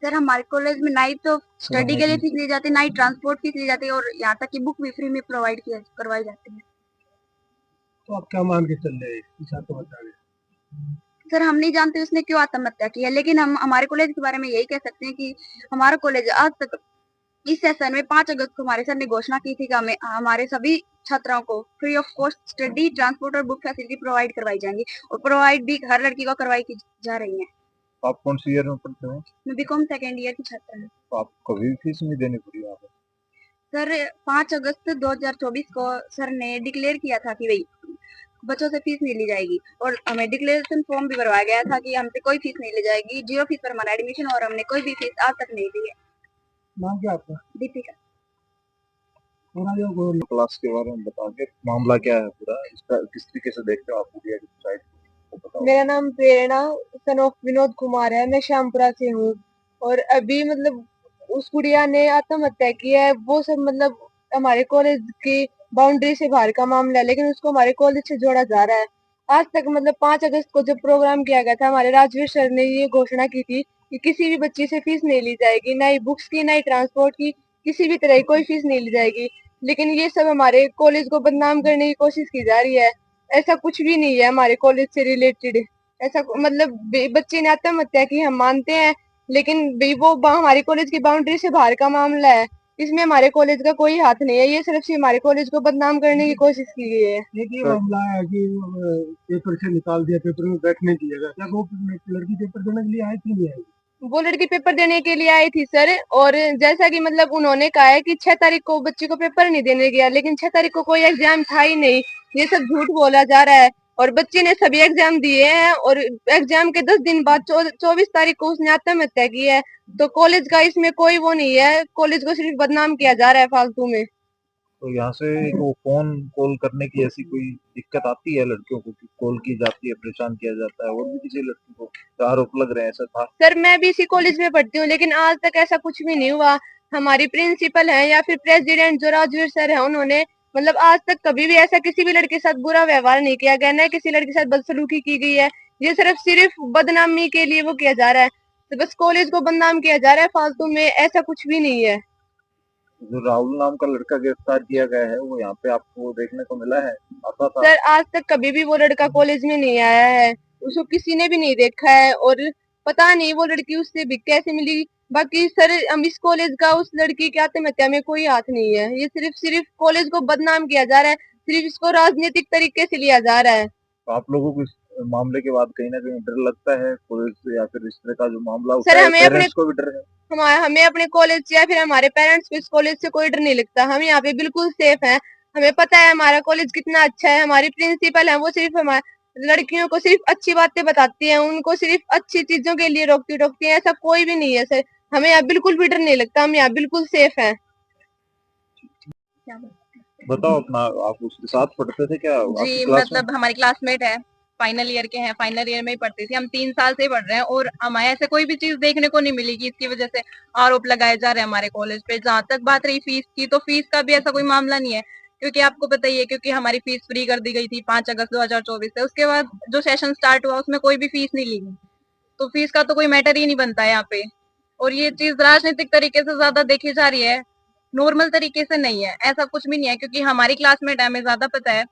Sir हमारे college में ना ही तो स्टडी के लिए फीस ली जाती है, ना ही ट्रांसपोर्ट फीस ली जाती है, और यहाँ तक कि बुक भी फ्री में प्रोवाइड करवाई जाती है। तो आप क्या मान के चल रहे हैं इस आत्महत्या में? सर हम नहीं जानते उसने क्यों आत्महत्या की है, लेकिन हम हमारे कॉलेज के बारे में यही कह सकते हैं कि हमारा कॉलेज आज तक इस सेशन में 5 अगस्त को हमारे सर ने घोषणा की थी कि हमें हमारे सभी छात्राओं को free of cost study, transport और बुक फैसिलिटी प्रोवाइड करवाई जाएंगी, और प्रोवाइड भी हर लड़की को करवाई जा रही है। तो आप कौन सी ईयर में पढ़ते हो? मैं बीकॉम सेकेंड ईयर की छात्रा हूँ। तो आपको कभी भी फीस नहीं देनी पड़ी यहाँ पे? सर 5 अगस्त 2024 को सर ने डिक्लेयर किया था कि भाई बच्चों से फीस नहीं ली जाएगी, और हमें डिक्लेरेशन फॉर्म भी भरवाया गया था कि हमसे कोई फीस नहीं ली जाएगी, 0 फीस पर हमारा एडमिशन, और हमने कोई भी फीस आज तक नहीं ली है। नाम क्या आपका? दीपिका। क्लास के बारे में बताओगे, मामला क्या है पूरा, इसका किस तरीके से देखते हो आप मीडिया की साइड को बताओ। मेरा नाम प्रेरणा सन ऑफ विनोद कुमार है, मैं श्यामपुरा से हूँ। और अभी मतलब उस गुड़िया ने आत्महत्या की है, वो सब मतलब हमारे कॉलेज की बाउंड्री से बाहर का मामला है, लेकिन उसको हमारे कॉलेज से जोड़ा जा रहा है। आज तक मतलब 5 अगस्त को जब प्रोग्राम किया गया था, हमारे राजवीर सर ने ये घोषणा की थी कि किसी भी बच्ची से फीस नहीं ली जाएगी, ना ही बुक्स की, ना ही ट्रांसपोर्ट की, किसी भी तरह की कोई फीस नहीं ली जाएगी। लेकिन ये सब हमारे कॉलेज को बदनाम करने की कोशिश की जा रही है। ऐसा कुछ भी नहीं है हमारे कॉलेज से रिलेटेड। ऐसा मतलब बच्चे ने आत्महत्या की हम मानते हैं, लेकिन वो हमारे कॉलेज की बाउंड्री से बाहर का मामला है, इसमें हमारे कॉलेज का कोई हाथ नहीं है। ये सिर्फ हमारे कॉलेज को बदनाम करने की कोशिश की गई है। एक ये मामला है कि पेपर से निकाल दिया, पेपर में बैठने दिया गया, क्या वो लड़की पेपर देने के लिए आई थी नहीं आई? वो लड़की पेपर देने के लिए आई थी सर, और जैसा कि मतलब उन्होंने कहा है कि 6 तारीख को बच्ची को पेपर नहीं देने गया, लेकिन 6 तारीख को कोई एग्जाम था ही नहीं। ये सब झूठ बोला जा रहा है, और बच्ची ने सभी एग्जाम दिए हैं, और एग्जाम के 10 दिन बाद 24 तारीख को उसने आत्महत्या की है। तो कॉलेज का इसमें कोई वो नहीं है, कॉलेज को सिर्फ बदनाम किया जा रहा है फालतू में। तो यहाँ से वो फोन कॉल करने की ऐसी कोई दिक्कत आती है लड़कियों को कि कॉल की जाती है, परेशान किया जाता है, और भी किसी लड़की को आरोप लग रहे हैं, ऐसा था? सर मैं भी इसी कॉलेज में पढ़ती हूँ, लेकिन आज तक ऐसा कुछ भी नहीं हुआ। हमारी प्रिंसिपल है या फिर प्रेसिडेंट जो राजवीर सर है, उन्होंने मतलब आज तक कभी भी ऐसा किसी भी लड़के के साथ बुरा व्यवहार नहीं किया गया, न किसी लड़के के साथ बदसलूकी की गई है। ये सिर्फ बदनामी के लिए वो किया जा रहा है, तो बस कॉलेज को बदनाम किया जा रहा है फालतू में, ऐसा कुछ भी नहीं है। जो राहुल नाम का लड़का गिरफ्तार किया गया है, वो यहाँ पे आपको देखने को मिला है, आता था? सर आज तक कभी भी वो लड़का कॉलेज में नहीं आया है, उसको किसी ने भी नहीं देखा है, और पता नहीं वो लड़की उससे भी कैसे मिली। बाकी सर हम इस कॉलेज का उस लड़की की आत्महत्या में कोई हाथ नहीं है। ये सिर्फ कॉलेज को बदनाम किया जा रहा है, सिर्फ इसको राजनीतिक तरीके से लिया जा रहा है। तो आप लोगों को इस मामले के बाद कहीं ना कहीं डर लगता है पुलिस या फिर इस तरह का जो मामला सर होता है, हमें अपने पेरेंट्स को भी डर है? हमें अपने कॉलेज से या फिर हमारे पेरेंट्स को इस कॉलेज से कोई डर नहीं लगता। हम यहाँ पे बिल्कुल सेफ हैं। हमें पता है हमारा कॉलेज कितना अच्छा है। हमारी प्रिंसिपल है, वो सिर्फ हमारे लड़कियों को सिर्फ अच्छी बातें बताती है, उनको सिर्फ अच्छी चीजों के लिए रोकती है। ऐसा कोई भी नहीं है सर, हमें यहाँ बिल्कुल भी डर नहीं लगता, हम यहाँ बिल्कुल सेफ हैं। बताओ अपना, आप उसके साथ पढ़ते थे क्या? जी मतलब हमारी क्लासमेट है, फाइनल ईयर के हैं, फाइनल ईयर में ही पढ़ती थी हम, 3 साल से ही पढ़ रहे हैं, और हमारे ऐसे कोई भी चीज देखने को नहीं मिली कि इसकी वजह से आरोप लगाए जा रहे हैं हमारे कॉलेज पे। जहाँ तक बात रही फीस की, तो फीस का भी ऐसा कोई मामला नहीं है, क्योंकि आपको पता ही है, क्योंकि हमारी फीस फ्री कर दी गई थी 5 अगस्त 2024 से। उसके बाद जो सेशन स्टार्ट हुआ उसमें कोई भी फीस नहीं ली गई, तो फीस का तो कोई मैटर ही नहीं बनता है यहाँ पे। और ये चीज राजनीतिक तरीके से ज्यादा देखी जा रही है, नॉर्मल तरीके से नहीं है। ऐसा कुछ भी नहीं है, क्योंकि हमारी क्लासमेट है, हमें ज्यादा पता है।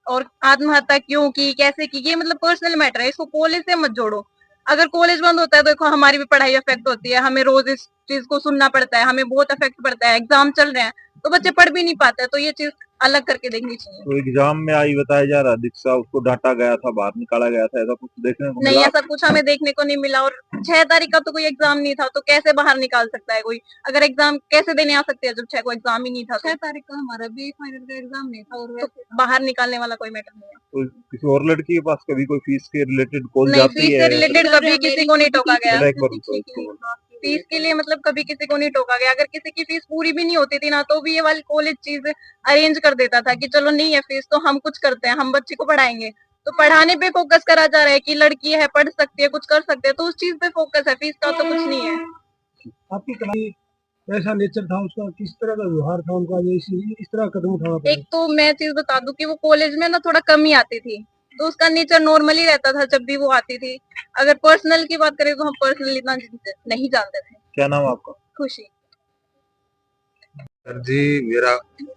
और आत्महत्या क्यों की, कैसे की, ये मतलब पर्सनल मैटर है, इसको कॉलेज से मत जोड़ो। अगर कॉलेज बंद होता है तो देखो हमारी भी पढ़ाई अफेक्ट होती है, हमें रोज इस चीज को सुनना पड़ता है, हमें बहुत अफेक्ट पड़ता है। एग्जाम चल रहे हैं तो बच्चे पढ़ भी नहीं पाते, तो ये चीज अलग करके देखनी चाहिए। तो एग्जाम में आई बताया जा रहा, दीक्षा उसको डांटा गया था, बाहर निकाला गया था, ऐसा कुछ देखने को नहीं, मिला? ऐसा कुछ हमें देखने को नहीं मिला। और 6 तारीख का तो कोई एग्जाम नहीं था, तो कैसे बाहर निकाल सकता है कोई? अगर एग्जाम कैसे देने आ सकते हैं जब 6 को एग्जाम ही नहीं था? 6 तारीख का हमारा भी फाइनल का एग्जाम नहीं था, और तो बाहर निकालने वाला कोई मैटर नहीं है। तो किसी और लड़की के पास कभी कोई फीस के रिलेटेड कॉल नहीं, जाती फीस है? से रिलेटेड कभी किसी को नहीं टोका गया। एक बार फीस के लिए मतलब कभी किसी को नहीं टोका गया। अगर किसी की फीस पूरी भी नहीं होती थी ना, तो भी ये वाली कॉलेज चीज अरेंज कर देता था कि चलो नहीं है फीस तो हम कुछ करते हैं, हम बच्चे को पढ़ाएंगे। तो पढ़ाने पे फोकस करा जा रहा है कि लड़की है, पढ़ सकती है, कुछ कर सकते हैं, तो उस चीज पे फोकस है, फीस का तो कुछ नहीं है। आपकी क्लास कैसा नेचर था उसका, किस तरह का व्यवहार था उनका, ये इस तरह कदम उठाना पड़ा? एक तो मैं चीज बता दूं कि वो कॉलेज में ना थोड़ा कम ही आती थी, तो उसका नेचर नॉर्मली रहता था जब भी वो आती थी। अगर पर्सनल की बात करें तो हम पर्सनल इतना नहीं जानते थे। क्या नाम है आपका? खुशी। सर जी, मेरा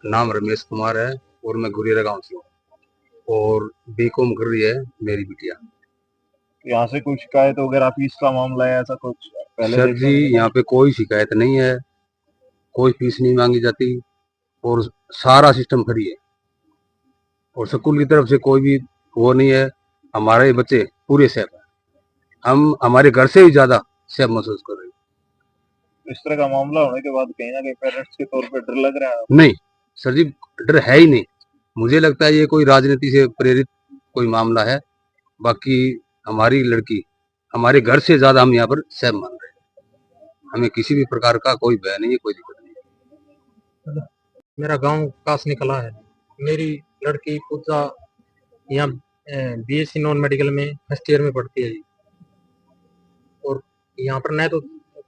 नाम रमेश कुमार है और मैं गुरेरा गांव से हूँ और बीकॉम कर रही है मेरी बिटिया। यहाँ से कोई शिकायत वगैरह फीस का मामला है ऐसा कुछ पहले सर देखने जी, को मिला? यहाँ पे कोई शिकायत नहीं है, कोई फीस नहीं मांगी जाती और सारा सिस्टम फ्री है और स्कूल की तरफ से कोई भी वो नहीं है। हमारे बच्चे पूरे सेफ हैं, हम हमारे घर से भी ज्यादा सेफ महसूस कर रहे हैं। इस तरह का मामला होने के बाद कहीं ना कहीं पेरेंट्स के तौर पे डर लग रहा है। नहीं सर जी, डर है ही नहीं। मुझे लगता है ये कोई राजनीति से प्रेरित कोई मामला है। बाकी हमारी लड़की हमारे घर से ज्यादा हम यहाँ पर सेफ मान रहे हैं। हमें किसी भी प्रकार का कोई भय नहीं है, कोई दिक्कत नहीं है। मेरा गांव कासनी कला है। मेरी लड़की पूजा यहाँ बीएससी नॉन मेडिकल में फर्स्ट ईयर में पढ़ती है जी। और यहाँ पर न तो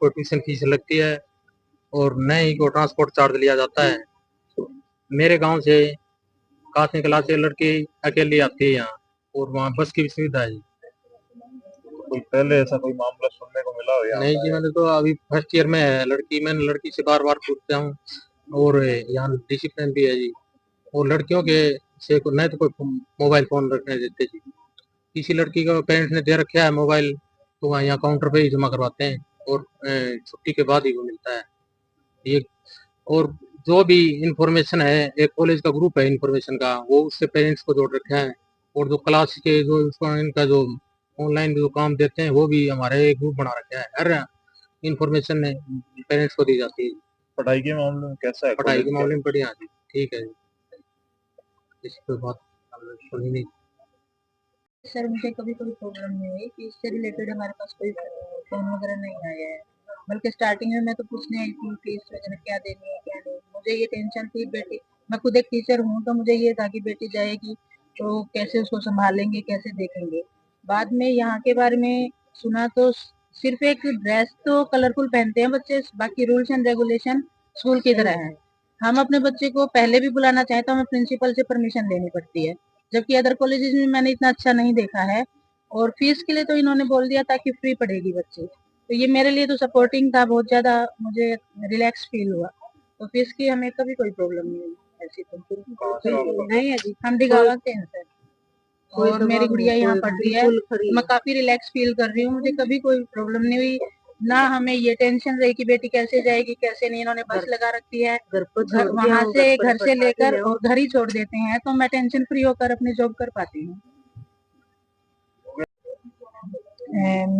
कोई ट्यूशन फीस लगती है और न ही कोई ट्रांसपोर्ट चार्ज लिया जाता है। मेरे गांव से कासनी कला से लड़की अकेली आती है यहाँ और वहाँ बस की भी सुविधा है जी। कोई पहले ऐसा कोई मामला सुनने को मिला हो यहाँ? नहीं जी, मैंने तो अभी फर्स्ट ईयर में है लड़की। मैंने लड़की से बार बार पूछता हूँ और यहाँ डिसिप्लिन भी है जी। और लड़कियों के से नहीं तो कोई मोबाइल फोन रखने देते जी। किसी लड़की का पेरेंट्स ने दे रखा है मोबाइल तो वहाँ यहाँ काउंटर पे ही जमा करवाते हैं और छुट्टी के बाद ही वो मिलता है ये। और जो भी इंफॉर्मेशन है, एक कॉलेज का ग्रुप है इंफॉर्मेशन का, वो उससे पेरेंट्स को जोड़ रखा है। और जो क्लास के जो इनका जो ऑनलाइन जो काम देते हैं वो भी हमारे एक ग्रुप बना रखा है। हर इंफॉर्मेशन पेरेंट्स को दी जाती है। पढ़ाई के मामले में कैसा है? पढ़ाई के मामले में बढ़िया जी, ठीक है जी, इस पे बात सुनी नहीं। सर मुझे कभी कोई प्रॉब्लम नहीं हुई कि इससे रिलेटेड हमारे पास कोई फोन वगैरह नहीं आया है। बल्कि स्टार्टिंग में मैं तो पूछने आई थी फीस वगैरह क्या देनी है क्या नहीं। मुझे ये टेंशन थी बेटी, मैं खुद एक टीचर हूँ तो मुझे ये था कि बेटी जाएगी तो कैसे उसको संभालेंगे कैसे देखेंगे। बाद में यहाँ के बारे में सुना तो सिर्फ एक ड्रेस तो कलरफुल पहनते हैं बच्चे, बाकी रूल्स एंड रेगुलेशन स्कूल की तरह है। हम अपने बच्चे को पहले भी बुलाना चाहें तो हमें प्रिंसिपल से परमिशन लेनी पड़ती है, जबकि अदर कॉलेजेस में मैंने इतना अच्छा नहीं देखा है। और फीस के लिए तो इन्होंने बोल दिया था कि फ्री पढ़ेगी बच्चे, तो ये मेरे लिए तो सपोर्टिंग था, बहुत ज्यादा मुझे रिलैक्स फील हुआ। तो फीस की हमें कभी कोई प्रॉब्लम नहीं हुई ऐसी तो नहीं है जी। हम दिगावा से हैं सर और मेरी गुड़िया यहाँ पढ़ रही है, मैं काफी रिलैक्स फील कर रही हूँ। मुझे कभी कोई प्रॉब्लम नहीं हुई, ना हमें ये टेंशन रही कि बेटी कैसे जाएगी कैसे नहीं। इन्होंने बस लगा रखी है वहाँ से घर से लेकर और घर ही छोड़ देते हैं, तो मैं टेंशन फ्री होकर अपनी जॉब कर पाती हूँ।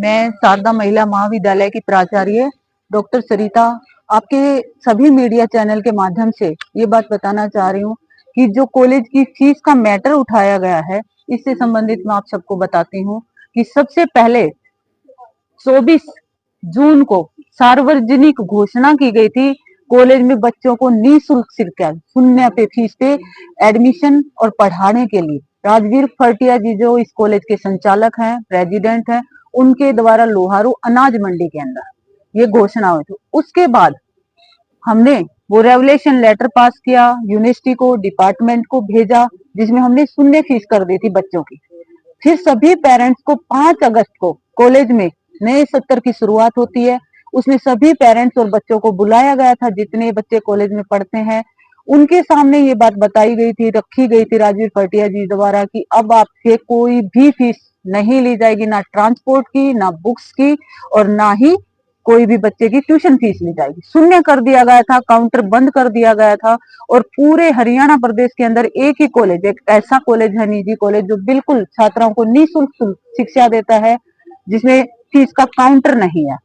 मैं शारदा महिला महाविद्यालय की प्राचार्य डॉक्टर सरिता आपके सभी मीडिया चैनल के माध्यम से ये बात बताना चाह रही हूँ कि जो कॉलेज की फीस का मैटर उठाया गया है इससे संबंधित मैं आप सबको बताती हूँ कि सबसे पहले 24 जून को सार्वजनिक घोषणा की गई थी कॉलेज में बच्चों को निःशुल्क शिक्षा शून्य पे फीस पे एडमिशन और पढ़ाने के लिए। राजवीर फर्टिया जी जो इस कॉलेज के संचालक हैं, प्रेसिडेंट हैं, उनके द्वारा लोहारू अनाज मंडी के अंदर ये घोषणा हुई थी। उसके बाद हमने वो रेवलेशन लेटर पास किया, यूनिवर्सिटी को डिपार्टमेंट को भेजा, जिसमें हमने शून्य फीस कर दी थी बच्चों की। फिर सभी पेरेंट्स को 5 अगस्त को कॉलेज में नए सत्र की शुरुआत होती है, उसमें सभी पेरेंट्स और बच्चों को बुलाया गया था जितने बच्चे कॉलेज में पढ़ते हैं। उनके सामने ये बात बताई गई थी, रखी गई थी राजवीर फटिया जी द्वारा कि अब आपसे कोई भी फीस नहीं ली जाएगी, ना ट्रांसपोर्ट की, ना बुक्स की और ना ही कोई भी बच्चे की ट्यूशन फीस ली जाएगी। शून्य कर दिया गया था, काउंटर बंद कर दिया गया था। और पूरे हरियाणा प्रदेश के अंदर एक ही कॉलेज, एक ऐसा कॉलेज है निजी कॉलेज जो बिल्कुल छात्राओं को निःशुल्क शिक्षा देता है, जिसमें फीस का काउंटर नहीं है।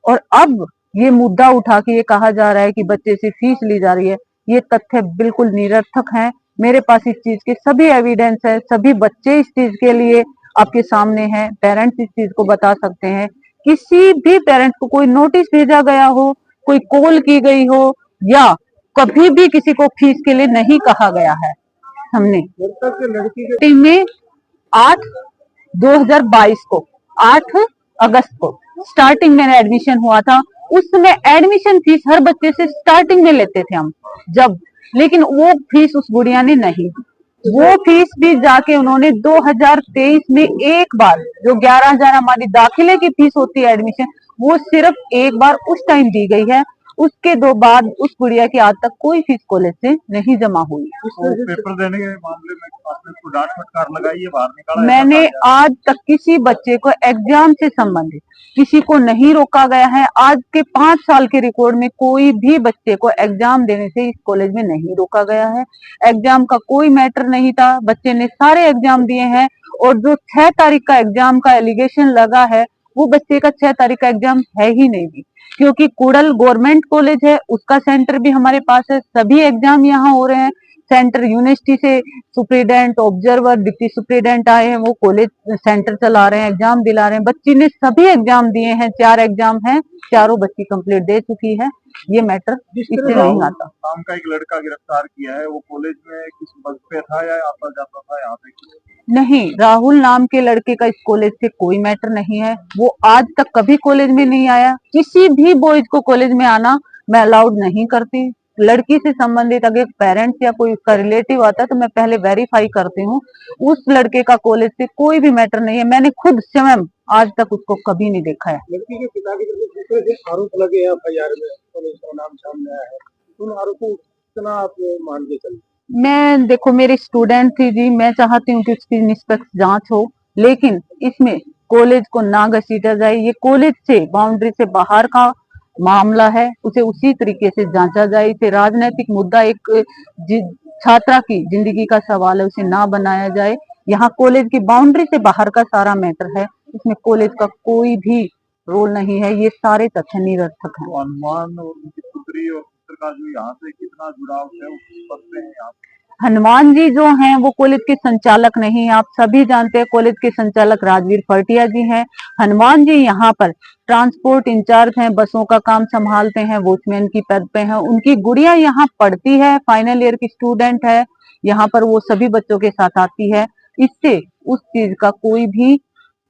और अब ये मुद्दा उठा के ये कहा जा रहा है कि बच्चे से फीस ली जा रही है, ये तथ्य बिल्कुल निरर्थक है। मेरे पास इस चीज के सभी एविडेंस है, सभी बच्चे इस चीज के लिए आपके सामने हैं, पेरेंट्स इस चीज को बता सकते हैं। किसी भी पेरेंट्स को कोई नोटिस भेजा गया हो, कोई कॉल की गई हो या कभी भी किसी को फीस के लिए नहीं कहा गया है। हमने टीम में 8/2022 को 8 अगस्त को स्टार्टिंग में एडमिशन हुआ था। उस समय एडमिशन फीस हर बच्चे से स्टार्टिंग में लेते थे हम जब, लेकिन वो फीस उस गुड़िया ने नहीं, वो फीस भी जाके उन्होंने 2023 में एक बार जो 11,000 हमारी दाखिले की फीस होती है एडमिशन, वो सिर्फ एक बार उस टाइम दी गई है, उसके दो बाद उस गुड़िया की आज तक कोई फीस कॉलेज से नहीं जमा हुई। पेपर देने के मामले में आपने कोई डांट फटकार लगाई है, बाहर निकाला? मैंने आज तक किसी बच्चे को एग्जाम से संबंधित किसी को नहीं रोका गया है। आज के 5 साल के रिकॉर्ड में कोई भी बच्चे को एग्जाम देने से इस कॉलेज में नहीं रोका गया है। एग्जाम का कोई मैटर नहीं था, बच्चे ने सारे एग्जाम दिए हैं। और जो 6 तारीख का एग्जाम का एलिगेशन लगा है, वो बच्चे का 6 तारीख का एग्जाम है ही नहीं भी, क्योंकि कुड़ल गवर्नमेंट कॉलेज है, उसका सेंटर भी हमारे पास है। सभी एग्जाम यहाँ हो रहे हैं। सेंटर यूनिवर्सिटी से सुप्रीडेंट, ऑब्जर्वर, डिप्टी सुप्रीडेंट आए हैं, वो कॉलेज सेंटर चला रहे हैं, एग्जाम दिला रहे हैं। बच्ची ने सभी एग्जाम दिए हैं, 4 एग्जाम हैं, चारों बच्ची कंप्लीट दे चुकी है। ये मैटर इससे नहीं आता। नाम का एक लड़का गिरफ्तार किया है, वो कॉलेज में किस बस पे था या आता जाता था यहाँ पे? नहीं, राहुल नाम के लड़के का इस कॉलेज से कोई मैटर नहीं है। वो आज तक कभी कॉलेज में नहीं आया। किसी भी बॉयज को कॉलेज में आना मैं अलाउड नहीं करती। लड़की से संबंधित अगर पेरेंट्स या कोई उसका रिलेटिव आता है तो मैं पहले वेरीफाई करती हूँ। उस लड़के का कॉलेज से कोई भी मैटर नहीं है। मैंने खुद स्वयं आज तक उसको कभी नहीं देखा है। लड़की के पिता की तरफ से दूसरे से आरोप लगे हैं एफआईआर में, पुलिस का नाम सामने आया है, उन आरोपों कितना आप मान के चलते? मैं देखो, मेरी स्टूडेंट थी जी, मैं चाहती हूँ कि उसकी निष्पक्ष जांच हो, लेकिन इसमें कॉलेज को ना घसीटा जाए। ये कॉलेज से बाउंड्री से बाहर का मामला है, उसे उसी तरीके से जांचा जाए। इसे राजनीतिक मुद्दा, एक छात्रा की जिंदगी का सवाल है, उसे ना बनाया जाए। यहाँ कॉलेज की बाउंड्री से बाहर का सारा मैटर है, इसमें कॉलेज का कोई भी रोल नहीं है। ये सारे तथ्य निरर्थक हैं। हनुमान और उनकी पुत्री और पुत्र का जो यहाँ से कितना जुड़ाव है, वो किस पद पे है यहाँ? हनुमान जी जो हैं वो कॉलेज के संचालक नहीं, आप सभी जानते हैं कॉलेज के संचालक राजवीर फटिया जी हैं। हनुमान जी यहाँ पर ट्रांसपोर्ट इंचार्ज हैं, बसों का काम संभालते हैं, वॉचमैन की पद पे हैं। उनकी गुड़िया यहाँ पढ़ती है, फाइनल ईयर की स्टूडेंट है, यहाँ पर वो सभी बच्चों के साथ आती है। इससे उस चीज का कोई भी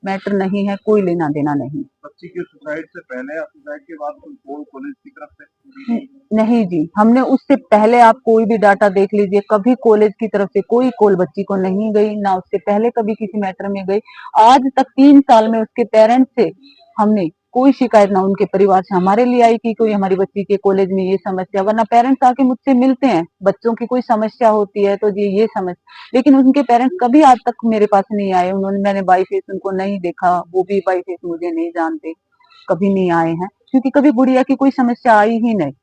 मैटर नहीं है, कोई लेना देना नहीं। बच्ची के सुसाइड से पहले या सुसाइड के बाद कोई कॉल कॉलेज की तरफ से? नहीं जी, हमने उससे पहले, आप कोई भी डाटा देख लीजिए, कभी कॉलेज की तरफ से कोई कॉल बच्ची को नहीं गई, ना उससे पहले कभी किसी मैटर में गई। आज तक 3 साल में उसके पेरेंट्स से हमने कोई शिकायत ना उनके परिवार से हमारे लिए आई कि कोई हमारी बच्ची के कॉलेज में ये समस्या, वरना पेरेंट्स आके मुझसे मिलते हैं, बच्चों की कोई समस्या होती है तो ये समस्या, लेकिन उनके पेरेंट्स कभी आज तक मेरे पास नहीं आए। मैंने बाई फेस उनको नहीं देखा, वो भी बाई फेस मुझे नहीं जानते, कभी नहीं आए हैं, क्योंकि कभी गुड़िया की कोई समस्या आई ही नहीं।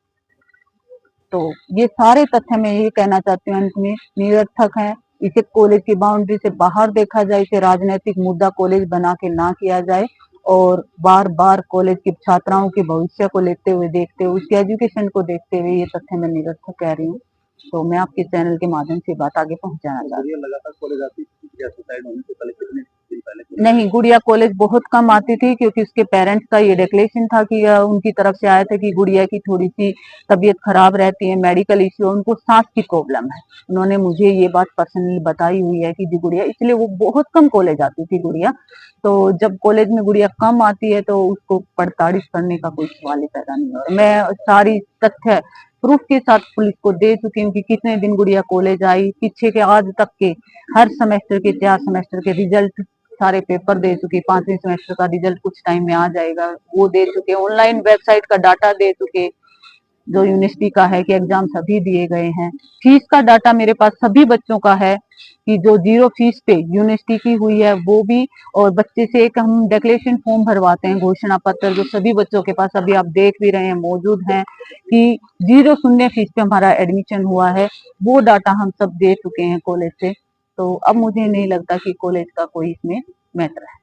तो ये सारे तथ्य मैं ये कहना चाहती हूँ, अंत में निरर्थक है। इसे कॉलेज की बाउंड्री से बाहर देखा जाए, इसे राजनीतिक मुद्दा कॉलेज बना के ना किया जाए, और बार बार कॉलेज की छात्राओं के भविष्य को लेते हुए, देखते हुए, उसके एजुकेशन को देखते हुए ये तथ्य मैं निरर्थक कह रही हूँ। तो मैं आपके चैनल के माध्यम से बात आगे पहुंचाना चाहती हूँ। लगातार कॉलेज आती नहीं, गुड़िया कॉलेज बहुत कम आती थी, क्योंकि उसके पेरेंट्स का ये डिक्लेरेशन था कि उनकी तरफ से आया था कि गुड़िया की थोड़ी सी तबीयत खराब रहती है, मेडिकल इश्यू, उनको सांस की प्रॉब्लम है। उन्होंने मुझे ये बात पर्सनली बताई हुई है कि जी गुड़िया, इसलिए वो बहुत कम कॉलेज आती थी गुड़िया। तो जब कॉलेज में गुड़िया कम आती है तो उसको पड़ताड़ करने का कोई सवाल ही पैदा नहीं होता। मैं सारी तथ्य प्रूफ के साथ पुलिस को दे चुकी हूँ कि कितने दिन गुड़िया कॉलेज आई, पीछे के आज तक के हर सेमेस्टर के 4 सेमेस्टर के रिजल्ट, सारे पेपर दे चुके। 5वें सेमेस्टर का रिजल्ट कुछ टाइम में आ जाएगा, वो दे चुके। ऑनलाइन वेबसाइट का डाटा दे चुके, जो यूनिवर्सिटी का है कि एग्जाम सभी दिए गए हैं। फीस का डाटा मेरे पास सभी बच्चों का है कि जो 0 फीस पे यूनिवर्सिटी की हुई है वो भी, और बच्चे से एक हम डिक्लेरेशन फॉर्म भरवाते हैं, घोषणा पत्र, जो सभी बच्चों के पास अभी आप देख भी रहे हैं मौजूद है कि 0 शून्य फीस पे हमारा एडमिशन हुआ है। वो डाटा हम सब दे चुके हैं कॉलेज से। तो अब मुझे नहीं लगता कि कॉलेज का कोई इसमें मैटर है।